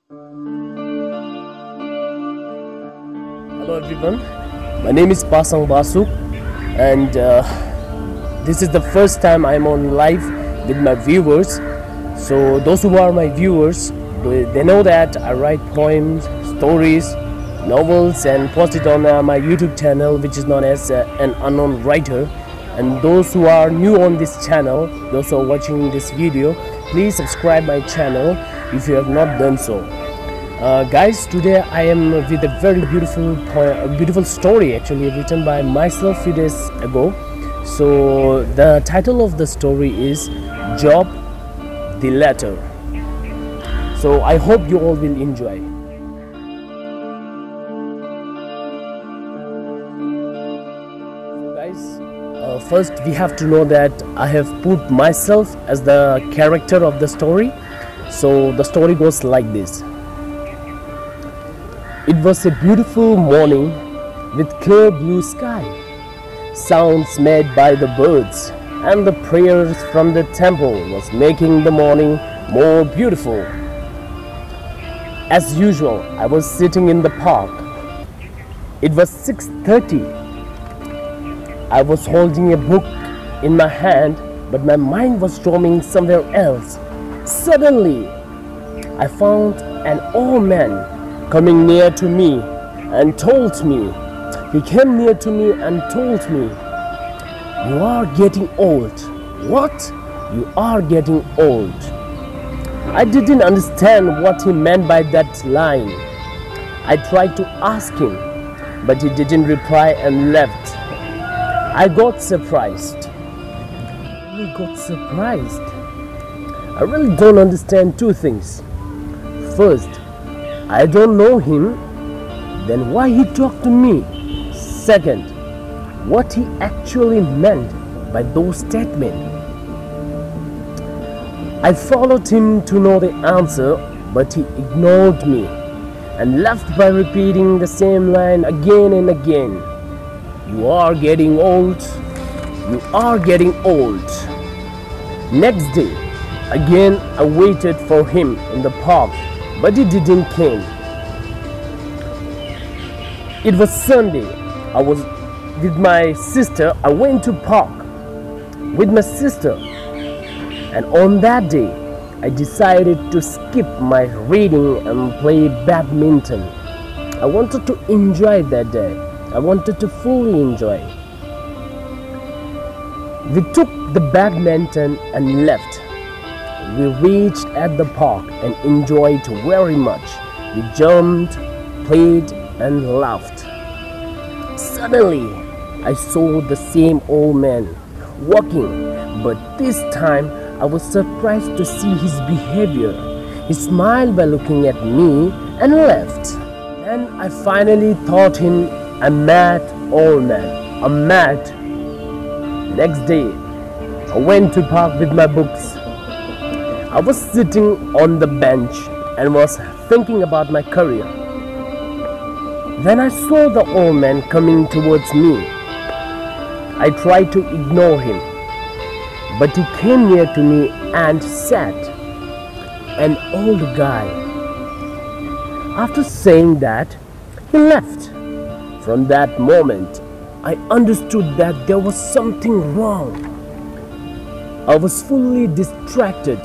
Hello everyone, my name is Pasang Basu, and this is the first time I'm on live with my viewers. So those who are my viewers, they know that I write poems, stories, novels and post it on my YouTube channel, which is known as an unknown writer. And those who are new on this channel, those who are watching this video, please subscribe my channel if you have not done so. Guys, today I am with a very beautiful story actually written by myself few days ago. So the title of the story is Job the Letter. So I hope you all will enjoy. So guys, first we have to know that I have put myself as the character of the story. So the story goes like this. It was a beautiful morning with clear blue sky, sounds made by the birds, and the prayers from the temple was making the morning more beautiful. As usual, I was sitting in the park. It was 6:30. I was holding a book in my hand, but my mind was roaming somewhere else. Suddenly, I found an old man coming near to me and told me, he came near to me and told me, "You are getting old." What? You are getting old. I didn't understand what he meant by that line. I tried to ask him, but he didn't reply and left. I got surprised. I really don't understand two things. First, I don't know him, then why he talked to me? Second, what he actually meant by those statements. I followed him to know the answer, but he ignored me and left by repeating the same line again and again. You are getting old. You are getting old. Next day, again I waited for him in the park, but he didn't come. It was Sunday. I was with my sister. I went to park with my sister, and on that day I decided to skip my reading and play badminton. I wanted to enjoy that day. I wanted to fully enjoy. We took the badminton and left. We reached at the park and enjoyed very much. We jumped, played and laughed. Suddenly, I saw the same old man walking, but this time I was surprised to see his behavior. He smiled by looking at me and left. Then I finally thought him a mad old man, a mad. Next day, I went to park with my books. I was sitting on the bench and was thinking about my career. Then I saw the old man coming towards me. I tried to ignore him, but he came near to me and sat. An old guy. After saying that, he left. From that moment, I understood that there was something wrong. I was fully distracted.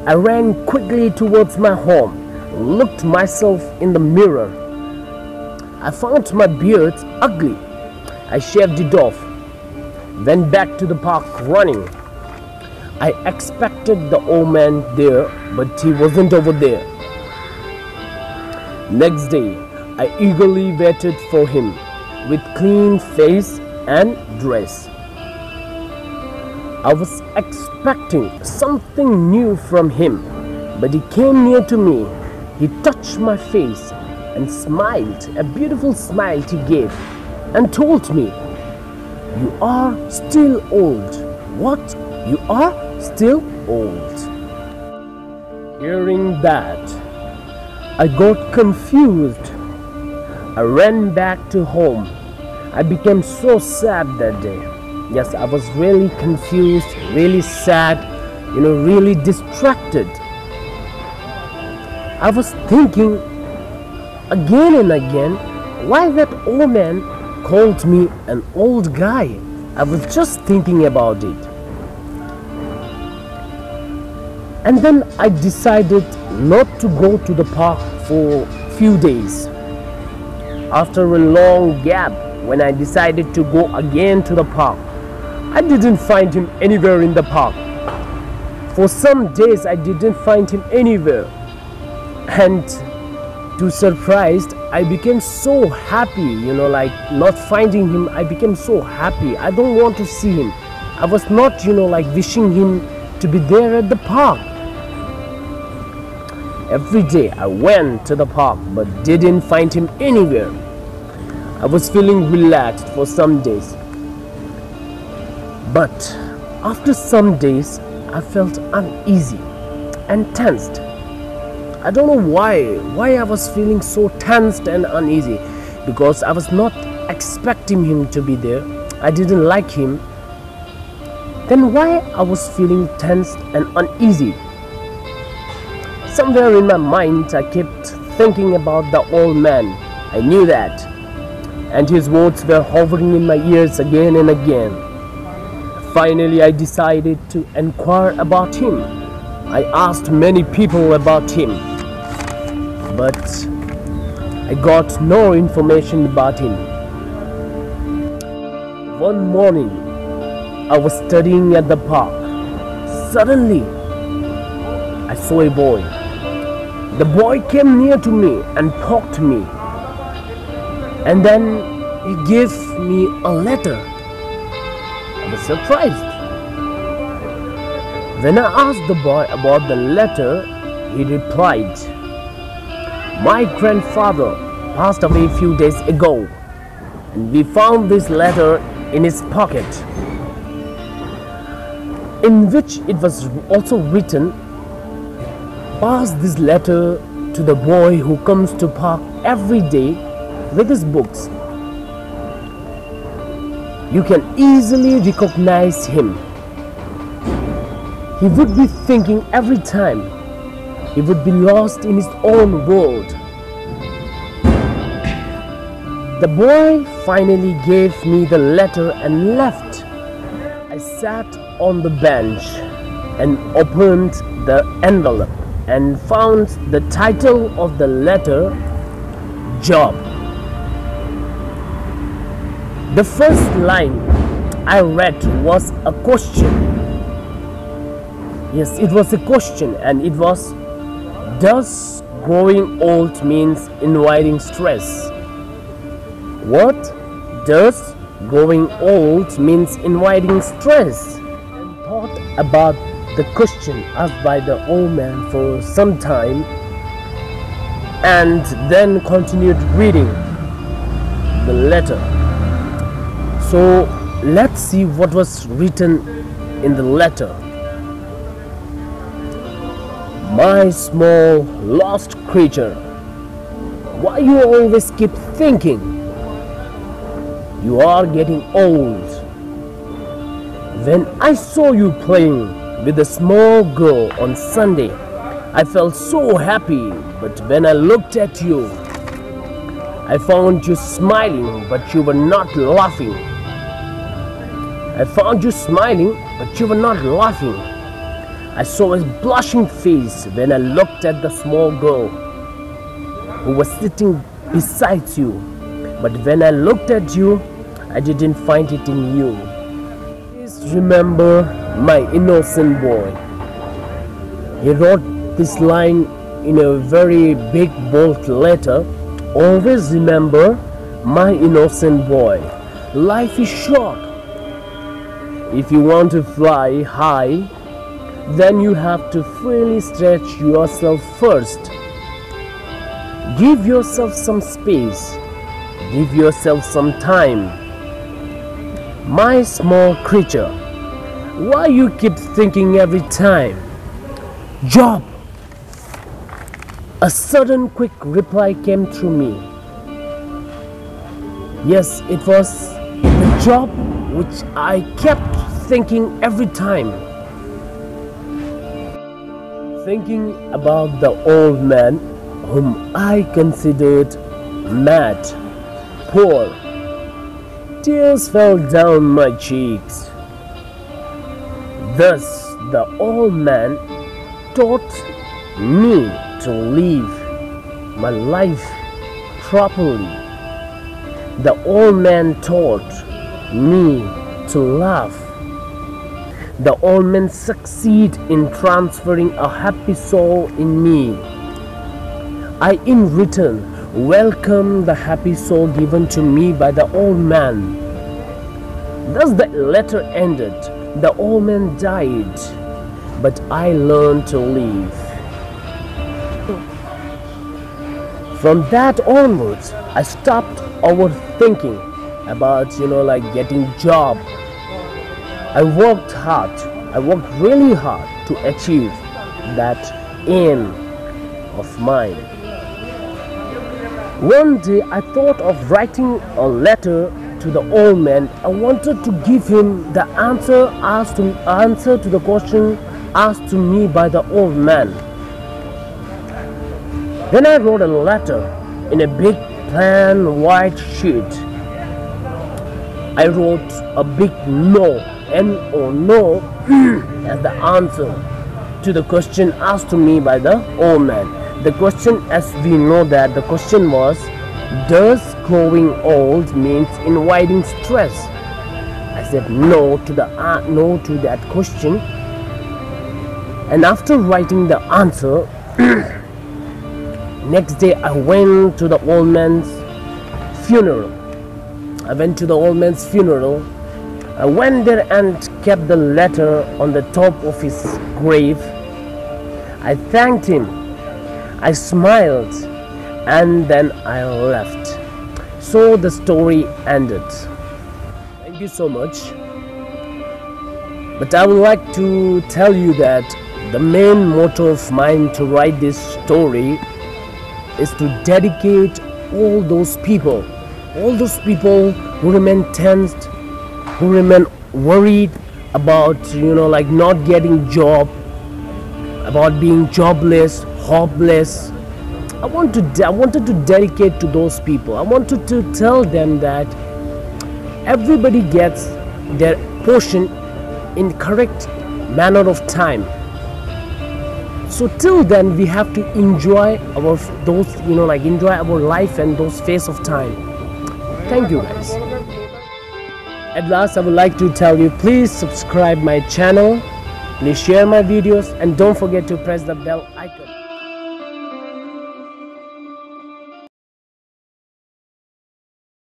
I ran quickly towards my home, looked myself in the mirror. I found my beard ugly. I shaved it off, went back to the park running. I expected the old man there, but he wasn't over there. Next day, I eagerly waited for him with clean face and dress. I was expecting something new from him, but he came near to me. He touched my face and smiled, a beautiful smile he gave, and told me, "You are still old." What? You are still old? Hearing that, I got confused. I ran back to home. I became so sad that day. Yes, I was really confused, really sad, really distracted. I was thinking again and again why that old man called me an old guy. I was just thinking about it. And then I decided not to go to the park for a few days. After a long gap, when I decided to go again to the park, I didn't find him anywhere in the park. For some days I didn't find him anywhere. And to surprised, I became so happy, like not finding him. I became so happy. I don't want to see him. I was not, like wishing him to be there at the park. Every day I went to the park but didn't find him anywhere. I was feeling relaxed for some days. But after some days, I felt uneasy and tensed. I don't know why I was feeling so tensed and uneasy, because I was not expecting him to be there. I didn't like him. Then why I was feeling tensed and uneasy? Somewhere in my mind I kept thinking about the old man. I knew that. And his words were hovering in my ears again and again. Finally I decided to inquire about him. I asked many people about him, but I got no information about him. One morning, I was studying at the park. Suddenly, I saw a boy. The boy came near to me and poked me. And then he gave me a letter. I was surprised. When I asked the boy about the letter, he replied, "My grandfather passed away a few days ago, and we found this letter in his pocket, in which it was also written, pass this letter to the boy who comes to park every day with his books. You can easily recognize him. He would be thinking every time. He would be lost in his own world." The boy finally gave me the letter and left. I sat on the bench and opened the envelope and found the title of the letter, Job. The first line I read was a question. Yes, it was a question, and it was, does growing old means inviting stress? What does growing old means inviting stress? And thought about the question asked by the old man for some time, and then continued reading the letter. So let's see what was written in the letter. My small lost creature, why you always keep thinking? You are getting old. When I saw you playing with a small girl on Sunday, I felt so happy, but when I looked at you, I found you smiling, but you were not laughing. I found you smiling, but you were not laughing. I saw a blushing face when I looked at the small girl who was sitting beside you. But when I looked at you, I didn't find it in you. Please remember my innocent boy. He wrote this line in a very big bold letter. Always remember my innocent boy. Life is short. If you want to fly high, then you have to freely stretch yourself first. Give yourself some space. Give yourself some time. My small creature, why you keep thinking every time? Job. A sudden quick reply came through me. Yes, it was the job which I kept thinking every time. thinking about the old man whom I considered mad, poor. Tears fell down my cheeks. Thus, the old man taught me to live my life properly. The old man taught me to laugh. The old man succeeded in transferring a happy soul in me. I in return welcome the happy soul given to me by the old man. Thus the letter ended. The old man died, but I learned to live. From that onwards, I stopped overthinking about getting job. I worked hard. I worked really hard to achieve that aim of mine. One day I thought of writing a letter to the old man. I wanted to give him the answer to the question asked to me by the old man. Then I wrote a letter in a big plain white sheet. I wrote a big no, N-O, no, as the answer to the question asked to me by the old man. The question, as we know that the question was, does growing old means inviting stress? I said no to that question. And after writing the answer, next day I went to the old man's funeral. I went there and kept the letter on the top of his grave. I thanked him. I smiled, and then I left. So the story ended. Thank you so much. But I would like to tell you that the main motto of mine to write this story is to dedicate all those people who remain tensed, who remain worried about not getting job, about being jobless, hopeless. I wanted to dedicate to those people. I wanted to tell them that everybody gets their portion in correct manner of time. So till then we have to enjoy enjoy our life and those phase of time. Thank you guys. At last I would like to tell you, please subscribe my channel, please share my videos, and don't forget to press the bell icon.